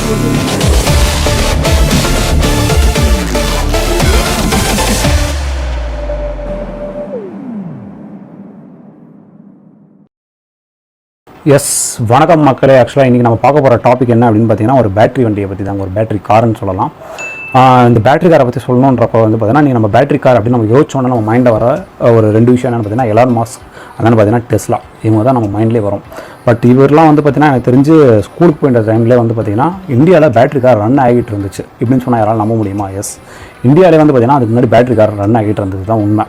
S வணக்கம் மக்களே. ஆக்சுவலாக இன்றைக்கி நம்ம பார்க்க போகிற டாபிக் என்ன அப்படின்னு பார்த்தீங்கன்னா ஒரு பேட்டரி வண்டியை பற்றி தாங்க, ஒரு பேட்டரி கார்னு சொல்லலாம். இந்த பேட்டரி காரை பற்றி சொல்லணுன்றப்போ வந்து பார்த்தீங்கன்னா நீங்கள் நம்ம பேட்டரி கார் அப்படின்னு நம்ம யோசிச்சோன்னா நம்ம மைண்டில் வர ஒரு ரெண்டு விஷயம் என்னென்னு பார்த்தீங்கன்னா எலான் மாஸ்க், அதான் பார்த்தீங்கன்னா டெஸ்லா, இவங்க தான் நம்ம மைண்ட்லேயே வரும். பட் இவரெலாம் வந்து பார்த்தீங்கன்னா எனக்கு தெரிஞ்சு ஸ்கூலுக்கு போயிட்ட டைம்லேயே வந்து பார்த்தீங்கன்னா இந்தியாவில் பேட்டரி கார் ரன் ஆகிட்டு இருந்துச்சு. இப்படின்னு சொன்னால் யாராலும் நம்ப முடியுமா? எஸ், இந்தியாவிலே வந்து பார்த்தீங்கன்னா அதுக்கு முன்னாடி பேட்டரி கார் ரன் ஆகிட்டு இருந்தது தான் உண்மை.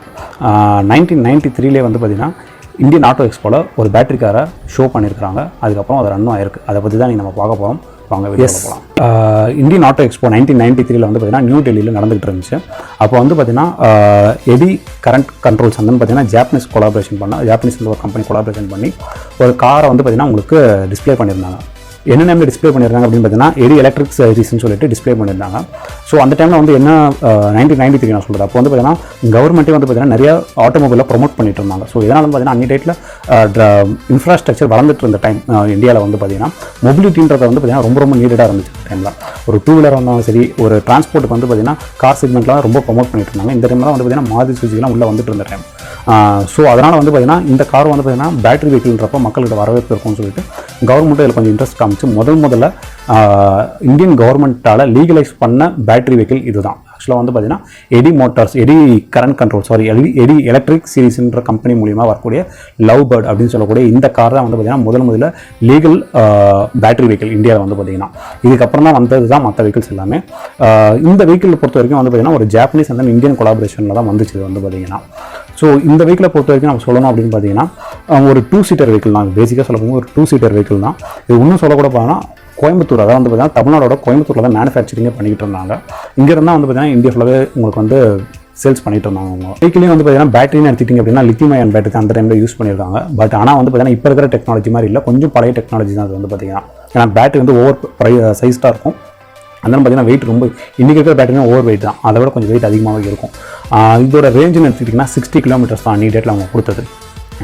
1993 வந்து பார்த்தீங்கன்னா இந்தியன் ஆட்டோ எக்ஸ்போவில் ஒரு பேட்டரி காரை ஷோ பண்ணியிருக்காங்க. அதுக்கப்புறம் அது ரன்னும் ஆயிருக்கு. அதை பற்றி தான் நம்ம பார்க்க போகிறோம். வாங்க வீடியோ போகலாம். இந்தியன் ஆட்டோ எக்ஸ்போ 1993 வந்து பார்த்தீங்கன்னா நியூ டெல்லியில் நடந்துகிட்டு இருந்துச்சு. அப்போ வந்து பார்த்தீங்கன்னா எடி கரண்ட் கண்ட்ரோல்ஸ் வந்து பார்த்தீங்கன்னா ஜாப்பனீஸ் ஒரு கம்பெனி கொலாபரேஷன் பண்ணி ஒரு காரை வந்து பார்த்தீங்கன்னா உங்களுக்கு டிஸ்பிளே பண்ணியிருந்தாங்க. என்ன நேமில் டிஸ்பிளே பண்ணியிருந்தாங்க அப்படின்னு பார்த்தீங்கன்னா எடி எலக்ட்ரிக் சீரிஸ்னு சொல்லிட்டு டிஸ்பிளே பண்ணியிருந்தாங்க. ஸோ அந்த டைமில் வந்து என்ன 1993 நான் சொல்கிறது, அப்போ வந்து பார்த்தீங்கன்னா கவர்மெண்ட்டே வந்து பார்த்தீங்கன்னா நிறைய ஆட்டோமொபைலில் ப்ரொமோட் பண்ணிட்டு இருந்தாங்க. ஸோ இதனால் வந்து பார்த்தீங்கன்னா அன்னி டேட்டில் இன்ஃப்ராஸ்ட்ரக்சர் வளர்ந்துட்டு இருந்த டைம் இந்தியாவில் வந்து பார்த்தீங்கன்னா மொபிலிட்டின்றதை வந்து பார்த்தீங்கன்னா ரொம்ப நீடடாக இருந்துச்சு. டைமில் ஒரு டூ வீலர் வந்தாலும் சரி, ஒரு டிரான்ஸ்போர்ட்டுக்கு வந்து பார்த்தீங்கன்னா கார் செக்மெண்ட்லாம் ரொம்ப ப்ரொமோட் பண்ணிட்டு இருந்தாங்க. இந்த டைமில் வந்து பார்த்தீங்கன்னா மாருதி சுசுகிலாம் உள்ளே வந்துட்டு இருந்த டைம். ஸோ அதனால் வந்து பார்த்தீங்கன்னா இந்த கார் வந்து பார்த்தீங்கன்னா பேட்டரி வெஹிக்கிள்ன்றப்போ மக்கள்கிட்ட வரவேற்பு இருக்கும்னு சொல்லிட்டு கவர்மெண்ட்டு இதில் கொஞ்சம் இன்ட்ரெஸ்ட் காமிச்சு முதல்ல இந்தியன் கவர்மெண்ட்டால் லீகலைஸ் பண்ண பேட்டரி வெஹிக்கிள் இதுதான். ஆக்சுவலாக வந்து பார்த்தீங்கன்னா eddy current control eddy electric சீரிஸ்ன்ற கம்பெனி மூலியமாக வரக்கூடிய லவ் பேர்ட் அப்படின்னு சொல்லக்கூடிய இந்த கார் தான் வந்து பார்த்தீங்கன்னா முதல்ல லீகல் பேட்டரி வெஹிக்கிள் இந்தியாவில் வந்து பார்த்தீங்கன்னா. இதுக்கப்புறம் தான் வந்தது தான் மற்ற வெஹிக்கிள்ஸ் எல்லாமே. இந்த வெஹிக்கிள் பொறுத்த வரைக்கும் வந்து பார்த்தீங்கன்னா ஒரு ஜாப்பனீஸ் அந்த இந்தியன் கொலாபரேஷனில் தான் வந்துச்சு வந்து பார்த்தீங்கன்னா. ஸோ இந்த வெஹிக்கிளை பொறுத்த வரைக்கும் நம்ம சொல்லணும் அப்படின்னு பார்த்தீங்கன்னா ஒரு 2 சீட்டர் வெஹிக்கிள் தான். பேசிக்காக சொல்ல போகும்போது ஒரு 2 சீட்டர் வெஹிக்கிள் தான். இது இன்னும் சொல்லக்கூட பார்த்தீங்கன்னா கோயம்புத்தூர், அதாவது வந்து பார்த்தீங்கன்னா தமிழ்நாடோட கோயம்புத்தூரில் தான் மேனுஃபேக்சரிங்கே பண்ணிக்கிட்டு இருந்தாங்க. இங்கேருந்து தான் வந்து பார்த்தீங்கன்னா இந்தியா ஃபுல்லாகவே உங்களுக்கு வந்து சேல்ஸ் பண்ணிட்டு இருந்தாங்க. அவங்க வெஹிக்கிளையும் வந்து பார்த்தீங்கன்னா பேட்டரின்னு எடுத்துக்கிட்டிங்க அப்படின்னா லித்தியம் அயன் பேட்டரி அந்த டைமில் யூஸ் பண்ணியிருக்காங்க. பட் ஆனால் வந்து பார்த்தீங்கன்னா இப்போ இருக்கிற டெக்னாலஜி மாதிரி இல்லை, கொஞ்சம் பழைய டெக்னாலஜி தான் அது வந்து பார்த்தீங்கன்னா. ஏன்னா பேட்டரி வந்து ஓவர் சைஸ்டாக இருக்கும். அதனால் பார்த்தீங்கன்னா வெயிட் ரொம்ப இன்றைக்கி இருக்கிற பேட்டரினா ஓவர் வெயிட் தான், அதை விட கொஞ்சம் வெயிட் அதிகமாகவே இருக்கும். இதோட ரேஞ்சுன்னு எடுத்துக்கிட்டிங்கன்னா 60 கிலோமீட்டர்ஸ் தான் அன்னி டேட்டில் அவங்க கொடுத்தது.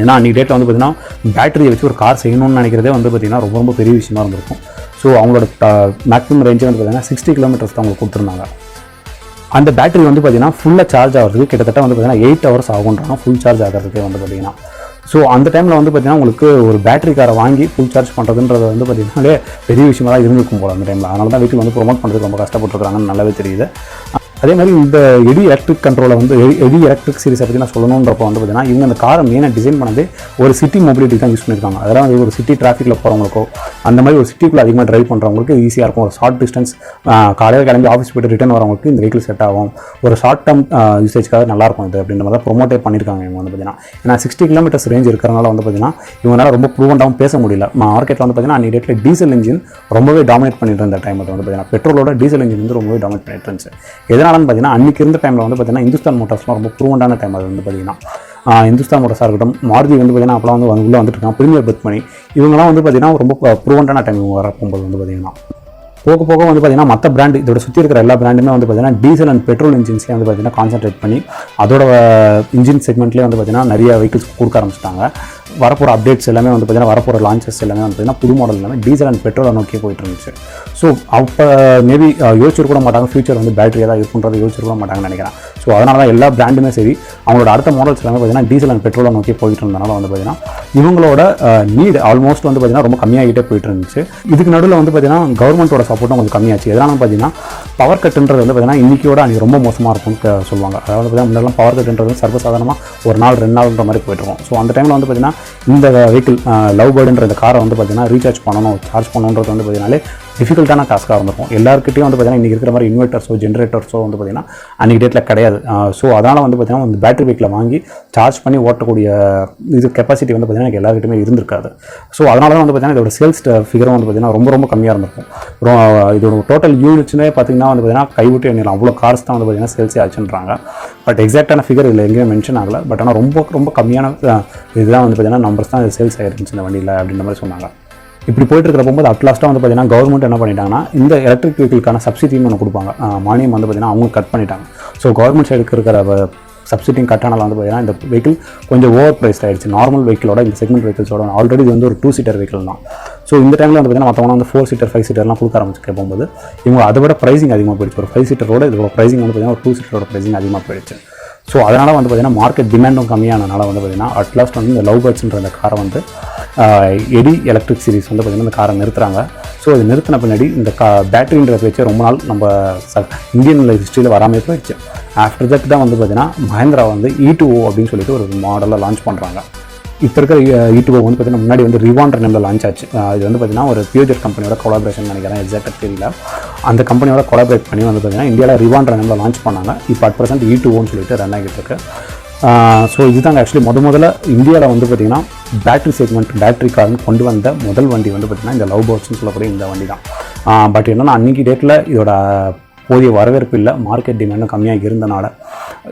ஏன்னா அன்னி டேட்டில் வந்து பார்த்தீங்கன்னா பேட்டரியை வச்சு ஒரு கார் செய்யணும்னு நினைக்கிறதே வந்து பார்த்தீங்கன்னா ரொம்ப பெரிய விஷயமா இருந்திருக்கும். ஸோ அவங்களோட மேக்ஸிமம் ரேஞ்சே வந்து பார்த்தீங்கன்னா 60 கிலோமீட்டர்ஸ் தான் அவங்களுக்கு கொடுத்துருந்தாங்க. அந்த பேட்டரி வந்து பார்த்தீங்கன்னா ஃபுல்லாக சார்ஜ் ஆகிறதுக்கு கிட்டத்தட்ட வந்து பார்த்தீங்கன்னா 8 hours ஆகுன்றாங்க ஃபுல் சார்ஜ் ஆகிறதுக்கே வந்து பார்த்தீங்கன்னா. ஸோ அந்த டைமில் வந்து பார்த்தீங்கன்னா உங்களுக்கு ஒரு பேட்டரி காரை வாங்கி ஃபுல் சார்ஜ் பண்ணுறதுன்றது வந்து பார்த்தீங்கன்னா பெரிய விஷயமாக தான் இருந்திருக்கும் போல அந்த டைமில். அதனால தான் வெஹிக்கிள் வந்து ப்ரொமோட் பண்ணுறதுக்கு ரொம்ப கஷ்டப்பட்டுருக்காங்கன்னு நல்லாவே தெரியுது. அதே மாதிரி இந்த எடி எலக்ட்ரிக் கண்ட்ரோலை வந்து எடி எலக்ட்ரிக் சீரிஸை பற்றி நான் சொல்லணுன்றப்போ வந்து பார்த்தீங்கன்னா இவங்க அந்த காரை மெயினாக டிசைன் பண்ணது ஒரு சிட்டி மொபிலிட்டி தான் யூஸ் பண்ணியிருக்காங்க. அதெல்லாம் வந்து ஒரு சிட்டி டிராஃபிக்கில் போகிறவங்களுக்கோ அந்த மாதிரி ஒரு சிட்டிக்குள்ளே அதிகமாக ட்ரைவ் பண்ணுறவங்களுக்கு ஈஸியாக இருக்கும். ஒரு ஷார்ட் டிஸ்டன்ஸ் காலையில் கிளம்பி ஆஃபீஸ் போய்ட்டு ரிட்டர்ன் வரவங்களுக்கு இந்த வெஹிக்கிள் செட் ஆகும். ஒரு ஷார்ட் டேர்ம் யூசேஜ்க்காக நல்லாயிருக்கும் இது அப்படின்ற மாதிரி தான் ப்ரொமோட்டே பண்ணியிருக்காங்க இவங்க வந்து பார்த்தீங்கன்னா. ஏன்னா 60 கிலோமீட்டர்ஸ் ரேஞ்ச் இருக்கிறனால வந்து பார்த்தீங்கன்னா இவங்களால ரொம்ப ப்ரூவண்டாகவும் பேச முடியல. மார்க்கெட்டில் வந்து பார்த்தீங்கன்னா அன்னி டேட்டில் டீசல் இன்ஜின் ரொம்பவே டாமினேட் பண்ணிட்டு இருந்த டைம் வந்து பார்த்தீங்கன்னா பெட்ரோலோட டீசல் இன்ஜின் வந்து ரொம்பவே டாமினேட் பண்ணிட்டு இருந்துச்சு. எதனாலன்னு பார்த்தீங்கன்னா அன்றைக்கி இந்த டைமில் வந்து பார்த்தீங்கன்னா இந்துஸ்தான் மோட்டார்ஸ்லாம் ரொம்ப ப்ரூவண்டான டைம் அது வந்து பார்த்தீங்கன்னா. இந்துஸ்தான் மோட்டார்ஸாக இருக்கட்டும், மாருதி வந்து பார்த்தீங்கன்னா அப்போலாம் வந்து உள்ளே வந்துட்டு இருக்காங்க, பிரீமியர் பெத் பண்ணி இவங்கலாம் வந்து பார்த்தீங்கன்னா ரொம்ப ப்ரூவண்டான டைம் இவங்க வரப்போகும்போது வந்து பார்த்தீங்கன்னா. போக வந்து பார்த்தீங்கன்னா மற்ற பிராண்டு இதோட சுற்றி இருக்கிற எல்லா பிராண்டுமே வந்து பார்த்தீங்கன்னா டீசல் அண்ட் பெட்ரோல் இன்ஜின்ஸ்லேயே வந்து பார்த்தீங்கன்னா கான்சென்ட்ரேட் பண்ணி அதோட இன்ஜின் செக்மெண்ட்லேயே வந்து பார்த்தீங்கன்னா நிறைய வெஹிக்கிள்ஸ் கொடுக்க ஆரம்பிச்சிட்டாங்க. வரப்போகிற அப்டேட்ஸ் எல்லாமே வந்து பார்த்தீங்கன்னா வரப்போகிற லான்ச்சஸ் எல்லாமே வந்து பார்த்தீங்கன்னா புது மாடல் எல்லாமே டீசல் அண்ட் பெட்ரோலை நோக்கி போயிட்டு இருந்துச்சு. ஸோ அப்போ மேபி யோசிச்சிருக்க மாட்டாங்க ஃபியூச்சர் வந்து பேட்டரி ஏதாவது இருக்குன்றதை யோசிச்சிருக்க மாட்டாங்கன்னு நினைக்கிறேன். ஸோ அதனால தான் எல்லா பிராண்டுமே சரி அவங்களோட அடுத்த மாடல்ஸ் எல்லாமே பார்த்தீங்கன்னா டீசல் அண்ட் பெட்ரோலை நோக்கி போயிட்டு இருந்தனால வந்து பார்த்தீங்கன்னா இவங்களோட நீட் ஆல்மோஸ்ட் வந்து பார்த்தீங்கன்னா ரொம்ப கம்மியாகிட்டே போயிட்டு இருந்துச்சு. இதுக்கு நடுவில் வந்து பார்த்தீங்கன்னா கவர்மெண்ட்டோட சப்போர்ட்டும் கொஞ்சம் கம்மியாச்சு. எதனால பார்த்தீங்கன்னா பவர் கட்டுன்றது வந்து பார்த்தீங்கன்னா இன்றைக்கியோட அன்றைக்கி ரொம்ப மோசமாக இருக்கும்னு சொல்லுவாங்க. அதாவது பார்த்தீங்கன்னா முன்னெல்லாம் பவர் கட்டுன்றது சர்வசாதாரணமாக ஒரு நாள் 2 நாள்ன்ற மாதிரி போயிட்டுருக்கும். ஸோ அந்த டைமில் வந்து பார்த்தீங்கன்னா இந்த வெஹிக்கிள் லவ் பேர்டுன்ற இந்த காரை வந்து பார்த்தீங்கன்னா ரீசார்ஜ் பண்ணணும், சார்ஜ் பண்ணணுன்றது வந்து பார்த்தீங்கன்னாலே டிஃபிகல்ட்டான டாஸ்க்காக இருந்திருக்கும். எல்லாருக்கிட்டையும் வந்து பார்த்தீங்கன்னா இன்றைக்கி இருக்கிற மாதிரி இன்வெர்ட்டர்ஸோ ஜென்ரேட்டர்ஸோ வந்து பார்த்தீங்கன்னா அன்றைக்கி டேட்டில் கிடையாது. ஸோ அதனால் வந்து பார்த்தீங்கன்னா இந்த பேட்டரி வெஹிக்கிளை வாங்கி சார்ஜ் பண்ணி ஓட்டக்கூடிய இது கெப்பாசிட்டி வந்து பார்த்தீங்கன்னா எனக்கு எல்லாருக்கிட்டுமே இருந்திருக்காது. ஸோ அதனால தான் வந்து பார்த்தீங்கன்னா இதோட சேல்ஸ் ஃபிகரும் வந்து பார்த்தீங்கன்னா ரொம்ப கம்மியாக இருந்திருக்கும். இதோட டோட்டல் யூனிட்ஸ்னே பார்த்தீங்கன்னா வந்து பார்த்தீங்கன்னா கைவிட்டு எண்ணிடலாம், அவ்வளோ கார்ஸ் தான் வந்து பார்த்தீங்கன்னா சேல்ஸே ஆச்சுன்றாங்க. பட் எக்ஸாக்டான ஃபிகர் இதில் எங்கேயுமே மென்ஷன் ஆகலை. பட் ஆனால் ரொம்ப கம்மியான இதுதான் வந்து பார்த்தீங்கன்னா நம்பர்ஸ் தான் சேல்ஸ் ஆகிருந்துச்சு இந்த வண்டியில் அப்படின்ற மாதிரி சொன்னாங்க. இப்படி போயிட்டு இருக்கிற போகும்போது அட்லாஸ்ட்டாக வந்து பார்த்தீங்கன்னா கவர்மெண்ட் என்ன பண்ணிட்டாங்கன்னா இந்த எலக்ட்ரிக் வெஹிக்கிள்கான சப்சிடின்னு ஒன்று கொடுப்பாங்க, மானியம் வந்து பார்த்தீங்கன்னா அவங்க கட் பண்ணிட்டாங்க. ஸோ கவர்மெண்ட் சைடுக்கு இருக்கிற சப்சிடியும் கட் ஆனாலும் வந்து பார்த்தீங்கன்னா இந்த வெஹிக்கிள் கொஞ்சம் ஓவர் ப்ரைஸ்ட் ஆகிடுச்சு. நார்மல் வெஹிக்கிளோட இந்த செக்மெண்ட் வெஹிக்கிள்ஸோட ஆல்ரெடி இது வந்து ஒரு 2 சீட்டர் வெஹிக்கிள் தான். ஸோ இந்த டைமில் வந்து பார்த்தீங்கன்னா மற்றவங்க வந்து 4 சீட்டர் 5 சீட்டர்லாம் கொடுக்க ஆரம்பிச்சு போகும்போது இவங்க அதை விட ப்ரைஸிங் அதிகமாக போயிடுச்சு. ஒரு 5 சீட்டரோட இதோட ப்ரைஸிங் வந்து பார்த்தீங்கன்னா ஒரு 2 சீட்டரோட ப்ரைஸிங் அதிகமாக போயிடுச்சு. ஸோ அதனால் வந்து பார்த்தீங்கன்னா மார்க்கெட் டிமாண்டும் கம்மியானனால வந்து பார்த்தீங்கன்னா அட்லாஸ்ட் வந்து இந்த லவ் பேர்ட்ஸ்ன்ற இந்த காரை வந்து எடி எலக்ட்ரிக் சீரிஸ் வந்து பார்த்தீங்கன்னா இந்த காரை நிறுத்துறாங்க. ஸோ இது நிறுத்தின பின்னாடி இந்த பேட்டரின்ற பேச்சு ரொம்ப நாள் நம்ம இந்தியன் ஹிஸ்ட்ரியில் வராமல் போயிடுச்சு. ஆஃப்டர் தட் தான் வந்து பார்த்தீங்கன்னா மஹேந்திரா வந்து E2O அப்படின்னு சொல்லிட்டு ஒரு மாடலை லான்ச் பண்ணுறாங்க. இப்போ இருக்கிற E2O வந்து பார்த்தீங்கன்னா முன்னாடி வந்து ரிவான்ற நேமில் லான்ச் ஆச்சு. இது வந்து பார்த்தீங்கன்னா ஒரு பியூஜர் கம்பெனியோட கொலாபரேஷன் நினைக்கிறேன், எக்ஸாக்டாக தெரியல. அந்த கம்பெனியோட கொலாபரேட் பண்ணி வந்து பார்த்தீங்கன்னா இந்தியாவில் ரிவான்ற நேமில் லான்ச் பண்ணாங்க. இப்போ அட் ப்ரெசென்ட் E2Oன்னு சொல்லிட்டு ரன் ஆகிட்டு இருக்கு. ஸோ இதுதாங்க ஆக்சுவலி முதல்ல இந்தியாவில் வந்து பார்த்திங்கன்னா பேட்டரி செக்மெண்ட் பேட்டரி கார்னு கொண்டு வந்த முதல் வண்டி வந்து பார்த்திங்கன்னா இந்த லவ் பேர்ட்ஸ்னு சொல்லக்கூடிய இந்த வண்டி தான். பட் என்னென்னா அன்றைக்கி டேட்டில் இதோட போதிய வரவேற்பு இல்லை, மார்க்கெட் டிமாண்டும் கம்மியாக இருந்தனால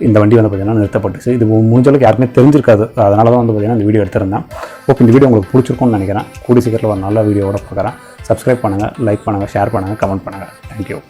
இந்த வண்டி வந்து பார்த்திங்கன்னா நிறுத்தப்பட்டுச்சு. இது முடிஞ்சளவுக்கு யாருக்குமே தெரிஞ்சிருக்காது, அதனால தான் வந்து பார்த்திங்கன்னா இந்த வீடியோ எடுத்திருந்தேன். ஓகே, இந்த வீடியோ உங்களுக்கு பிடிச்சிருக்கும்னு நினைக்கிறேன். கூடிய சீக்கிரத்தில் ஒரு நல்ல வீடியோவோட பார்க்குறேன். சப்ஸ்கிரைப் பண்ணுங்கள், லைக் பண்ணுங்கள், ஷேர் பண்ணுங்கள், கமெண்ட் பண்ணுங்கள். தேங்க்யூ.